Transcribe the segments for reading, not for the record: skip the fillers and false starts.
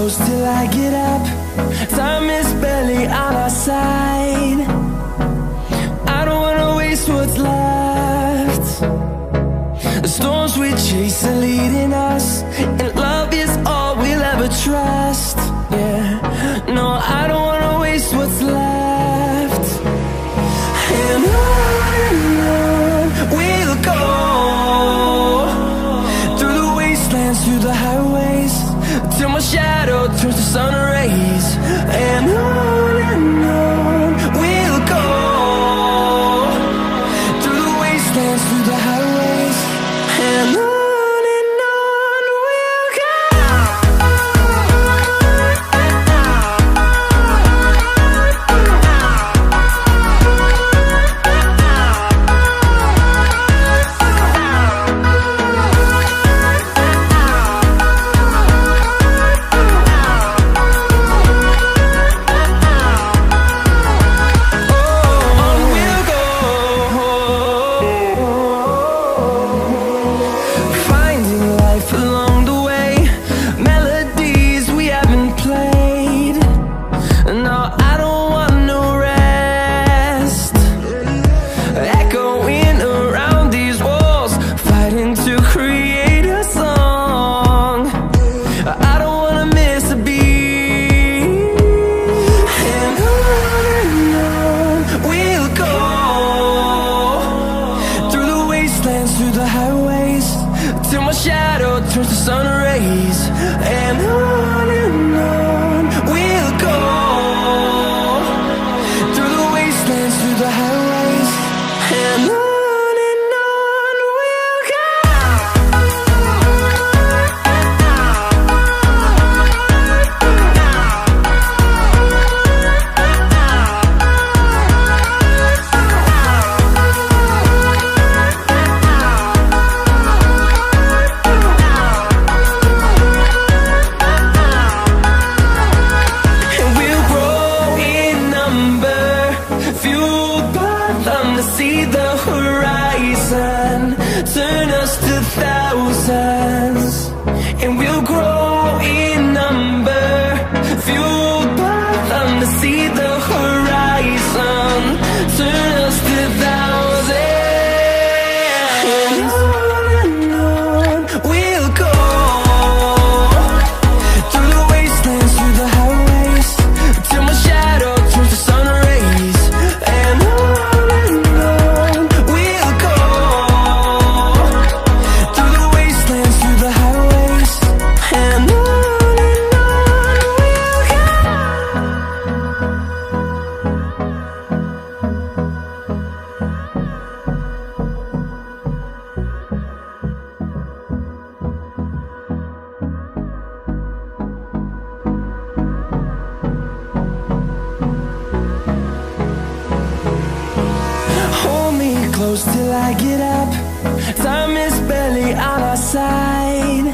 close till I get up. Time is barely on our side. I don't wanna waste what's left. The storms we chase are leading us, and love is all we'll ever trust. Yeah, no, I don't wanna waste what's left. And on we'll go, through the wastelands, through the highways, till my shadow turns to sun rays. And on we'll go, through the wastelands, through the highways, and on. Close till I get up. Time is barely on our side.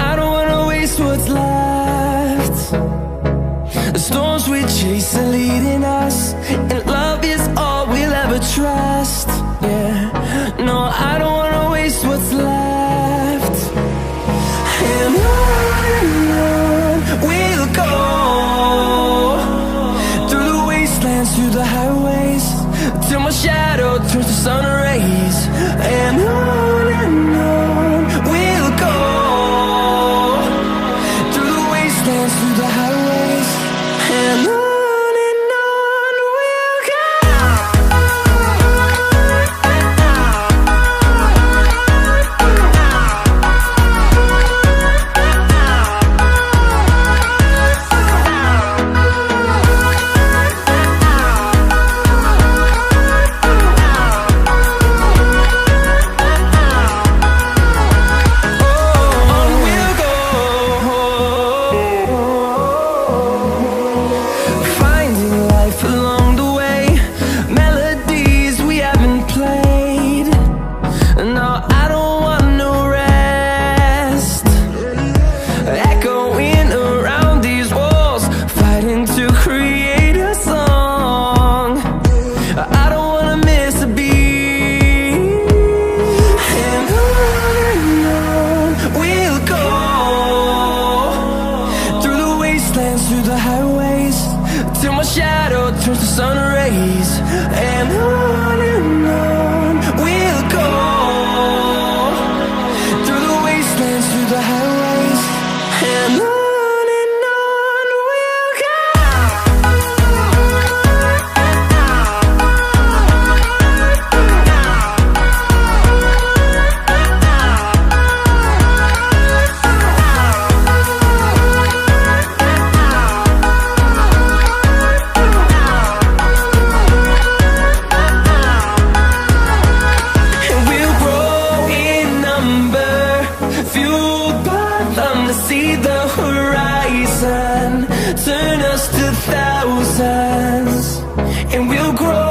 I don't wanna waste what's left. The storms we chase are leading us, and love is all we'll ever trust. Yeah, no, I don't wanna waste what's left. And on we'll go, through the wastelands, through the highways, till my shadow turns to sun rays. And on we'll go, through the wastelands, through the highways, and on we'll go. till my shadow turns to sun rays. And on we'll go, through the wastelands, through the highways, and on. See the horizon, turn us to thousands, and we'll grow